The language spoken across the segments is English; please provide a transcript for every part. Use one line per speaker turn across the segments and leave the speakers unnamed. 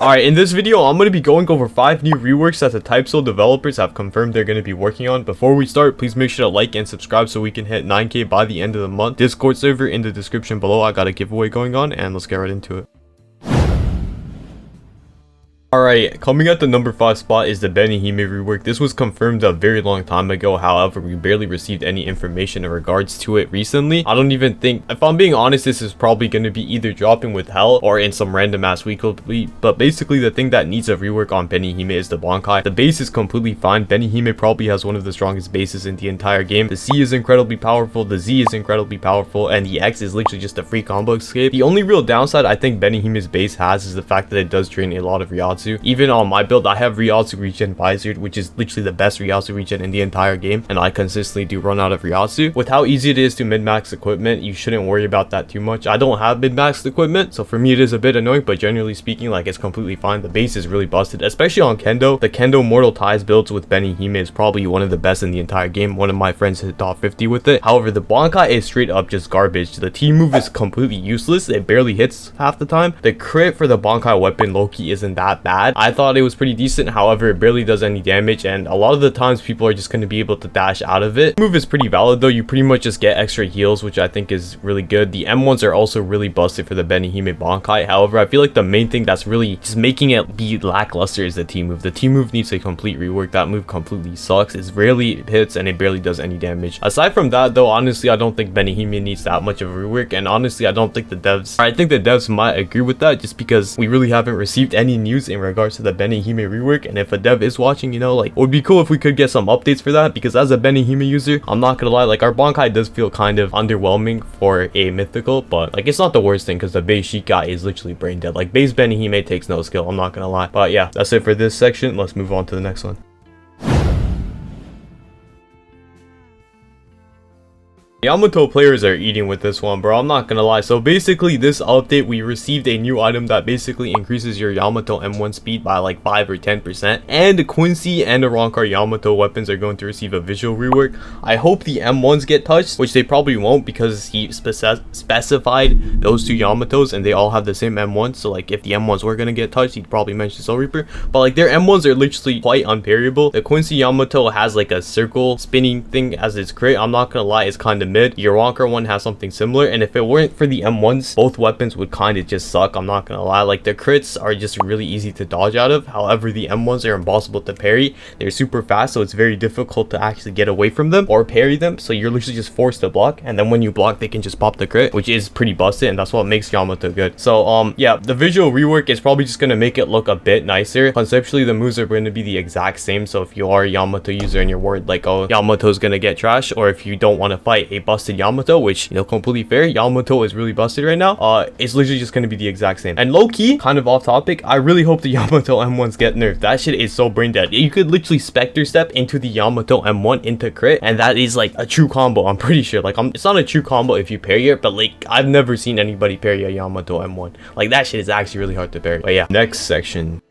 Alright, in this video, I'm going to be going over 5 new reworks that the TypeSoul developers have confirmed they're going to be working on. Before we start, please make sure to like and subscribe so we can hit 9k by the end of the month. Discord server in the description below. I got a giveaway going on, and let's get right into it. Alright, coming at the number 5 spot is the Benihime rework. This was confirmed a very long time ago, however, we barely received any information in regards to it recently. I don't even think, if I'm being honest, this is probably going to be either dropping with Hell or in some random ass weekly. But basically, the thing that needs a rework on Benihime is the Bankai. The base is completely fine. Benihime probably has one of the strongest bases in the entire game. The C is incredibly powerful, the Z is incredibly powerful, and the X is literally just a free combo escape. The only real downside I think Benihime's base has is the fact that it does drain a lot of Ryatsu. Even on my build, I have Ryatsu regen visored, which is literally the best Ryatsu regen in the entire game, and I consistently do run out of Ryatsu. With how easy it is to min-max equipment, you shouldn't worry about that too much. I don't have min-max equipment, so for me it is a bit annoying, but generally speaking, like, it's completely fine. The base is really busted, especially on Kendo. The Kendo Mortal Ties builds with Benihime is probably one of the best in the entire game. One of my friends hit top 50 with it. However, the Bankai is straight up just garbage. The T move is completely useless. It barely hits half the time. The crit for the Bankai weapon low-key isn't that bad. I thought it was pretty decent, however, it barely does any damage, and a lot of the times people are just going to be able to dash out of it. The move is pretty valid though. You pretty much just get extra heals, which I think is really good. The M1s are also really busted for the Benihime Bankai. However, I feel like the main thing that's really just making it be lackluster is the T move. The T move needs a complete rework. That move completely sucks. It rarely hits and it barely does any damage. Aside from that though, honestly, I don't think Benihime needs that much of a rework, and honestly, I think the devs might agree with that, just because we really haven't received any news in regards to the Benihime rework. And if a dev is watching, you know, like, it would be cool if we could get some updates for that, because as a Benihime user, I'm not gonna lie, like, our Bankai does feel kind of underwhelming for a mythical, but like, it's not the worst thing because the base Shikai is literally brain dead. Like, base Benihime takes no skill, I'm not gonna lie. But yeah, that's it for this section. Let's move on to the next one. Yamato players are eating with this one, bro. I'm not gonna lie. So basically, this update, we received a new item that basically increases your Yamato M1 speed by like 5 or 10%, and Quincy and Arankar Yamato weapons are going to receive a visual rework. I hope the M1s get touched, which they probably won't, because he specified those two Yamatos and they all have the same M1. So like, if the M1s were gonna get touched, he'd probably mention Soul Reaper, but like, their M1s are literally quite unparryable. The Quincy Yamato has like a circle spinning thing as its crit. I'm not gonna lie, it's kind of mid. Your Ronker one has something similar, and if it weren't for the M1s, both weapons would kind of just suck. I'm not gonna lie. Like, the crits are just really easy to dodge out of. However, the M1s are impossible to parry. They're super fast, so it's very difficult to actually get away from them or parry them. So you're literally just forced to block, and then when you block, they can just pop the crit, which is pretty busted, and that's what makes Yamato good. So yeah, the visual rework is probably just gonna make it look a bit nicer. Conceptually, the moves are going to be the exact same. So if you are a Yamato user and you're worried like, oh, Yamato's gonna get trash, or if you don't want to fight a busted Yamato, which, you know, completely fair, Yamato is really busted right now, it's literally just going to be the exact same. And low-key, kind of off topic, I really hope the Yamato M1s get nerfed. That shit is so brain dead. You could literally Spectre Step into the Yamato M1 into crit, and that is like a true combo, I'm pretty sure. Like, it's not a true combo if you parry it, but like, I've never seen anybody parry a Yamato M1. Like, that shit is actually really hard to parry. But yeah, next section.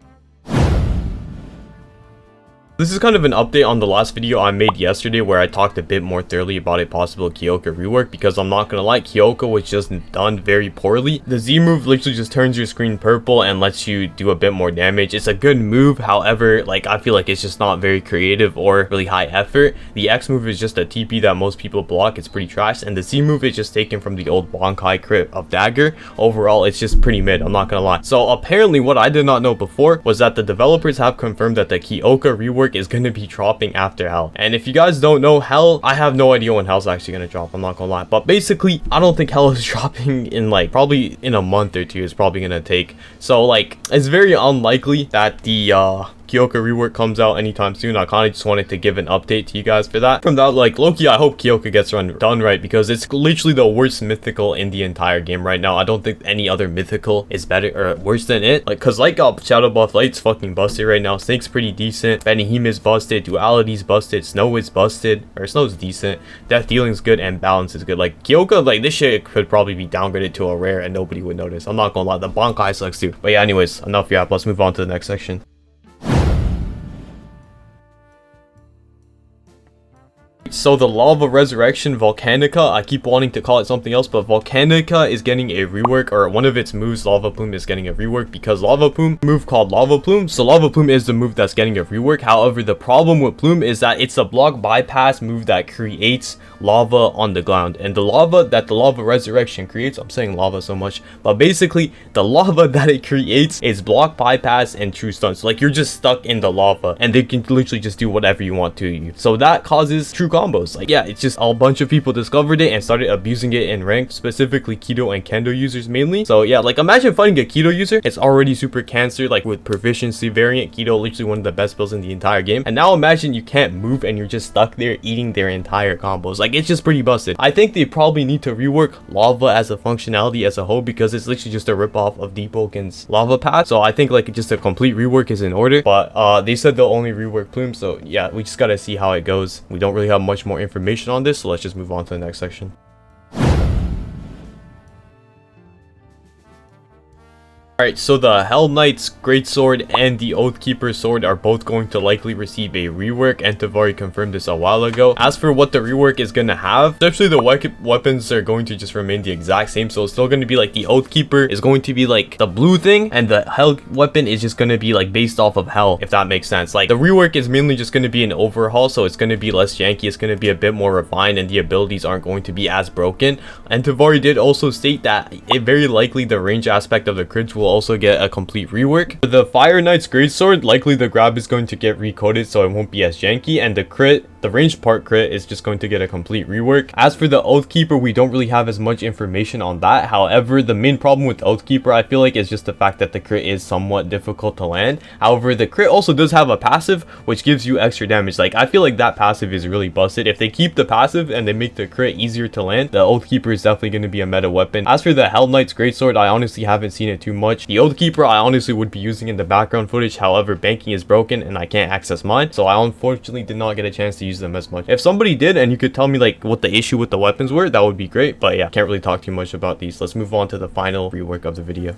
This is kind of an update on the last video I made yesterday, where I talked a bit more thoroughly about a possible Kyoka rework, because I'm not gonna lie, Kyoka was just done very poorly. The Z move literally just turns your screen purple and lets you do a bit more damage. It's a good move, however, like, I feel like it's just not very creative or really high effort. The X move is just a TP that most people block. It's pretty trash, and the Z move is just taken from the old Bankai crit of Dagger. Overall, it's just pretty mid, I'm not gonna lie. So apparently, what I did not know before was that the developers have confirmed that the Kyoka rework is going to be dropping after Hell. And if you guys don't know, Hell, I have no idea when Hell's actually going to drop, I'm not gonna lie. But basically, I don't think Hell is dropping in like, probably in a month or two is probably going to take. So like, it's very unlikely that the Kyoka rework comes out anytime soon. I kind of just wanted to give an update to you guys for that. From that, like, low-key, I hope Kyoka gets done right, because it's literally the worst mythical in the entire game right now. I don't think any other mythical is better or worse than it. Like, cause like, Shadow Buff Light's fucking busted right now. Snake's pretty decent. Benihime is busted. Duality's busted. Snow is busted. Or Snow's decent. Death Dealing's good, and Balance is good. Like, Kyoka, like, this shit could probably be downgraded to a rare and nobody would notice. I'm not gonna lie, the Bankai sucks too. But yeah, anyways, enough yap. Let's move on to the next section. so the Lava Resurrection Volcanica, I keep wanting to call it something else, but Volcanica is getting a rework, or one of its moves, Lava Plume, is getting a rework because Lava Plume move called Lava Plume. So Lava Plume is the move that's getting a rework. However, the problem with Plume is that it's a block bypass move that creates lava on the ground, and the lava that the Lava Resurrection creates, I'm saying lava so much, but basically the lava that it creates is block bypass and true stunts. Like, you're just stuck in the lava and they can literally just do whatever you want to you. So that causes true combos. Like, yeah, it's just a bunch of people discovered it and started abusing it in ranked, specifically keto and kendo users mainly. So yeah, like, imagine fighting a keto user. It's already super cancer, like with proficiency variant. Keto literally one of the best builds in the entire game, and now imagine you can't move and you're just stuck there eating their entire combos. Like, it's just pretty busted. I think they probably need to rework lava as a functionality as a whole, because it's literally just a ripoff of Deepwoken's lava path. So I think like just a complete rework is in order, but they said they'll only rework Plume. So yeah, we just gotta see how it goes. We don't really have much more information on this, so let's just move on to the next section. Alright, so the Hell Knight's Greatsword and the Oathkeeper's Sword are both going to likely receive a rework, and Tavari confirmed this a while ago. As for what the rework is going to have, essentially the weapons are going to just remain the exact same. So it's still going to be like the Oathkeeper is going to be like the blue thing, and the Hell weapon is just going to be like based off of Hell, if that makes sense. Like, the rework is mainly just going to be an overhaul, so it's going to be less janky, it's going to be a bit more refined, and the abilities aren't going to be as broken. And Tavari did also state that it very likely the range aspect of the crits will also get a complete rework. For the Fire Knight's Greatsword, likely the grab is going to get recoded, so it won't be as janky, and the crit, the ranged part crit, is just going to get a complete rework. As for the Oathkeeper, we don't really have as much information on that. However, the main problem with Oathkeeper, I feel like, is just the fact that the crit is somewhat difficult to land. However, the crit also does have a passive, which gives you extra damage. Like, I feel like that passive is really busted. If they keep the passive and they make the crit easier to land, the Oathkeeper is definitely going to be a meta weapon. As for the Hell Knight's Greatsword, I honestly haven't seen it too much. The Oathkeeper I honestly would be using in the background footage. However, banking is broken and I can't access mine, so I unfortunately did not get a chance to use them as much. If somebody did and you could tell me like what the issue with the weapons were, that would be great. But yeah, can't really talk too much about these. Let's move on to the final rework of the video.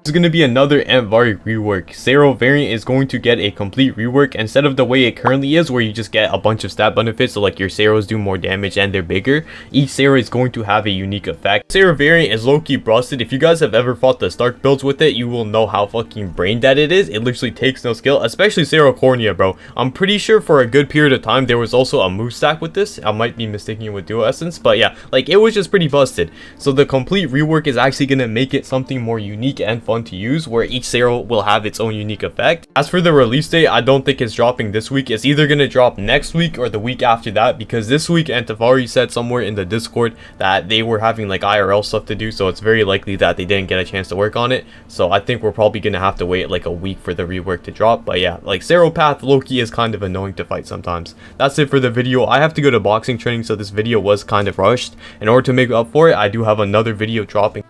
This is going to be another Antvari rework. Zero variant is going to get a complete rework instead of the way it currently is, where you just get a bunch of stat benefits. So like your Zeros do more damage and they're bigger. Each Zero is going to have a unique effect. Zero variant is low-key busted. If you guys have ever fought the Stark builds with it, you will know how fucking brain dead it is. It literally takes no skill, especially Zero Cornea, bro. I'm pretty sure for a good period of time there was also a move stack with this. I might be mistaking it with Duo Essence, but yeah, like it was just pretty busted. So the complete rework is actually going to make it something more unique and fun to use, where each Zero will have its own unique effect. As for the release date, I don't think it's dropping this week. It's either going to drop next week or the week after that, because this week Antvari said somewhere in the Discord that they were having like IRL stuff to do, so it's very likely that they didn't get a chance to work on it. So I think we're probably going to have to wait like a week for the rework to drop. But yeah, like Zero Path Loki is kind of annoying to fight sometimes. That's it for the video. I have to go to boxing training, so this video was kind of rushed. In order to make up for it, I do have another video dropping.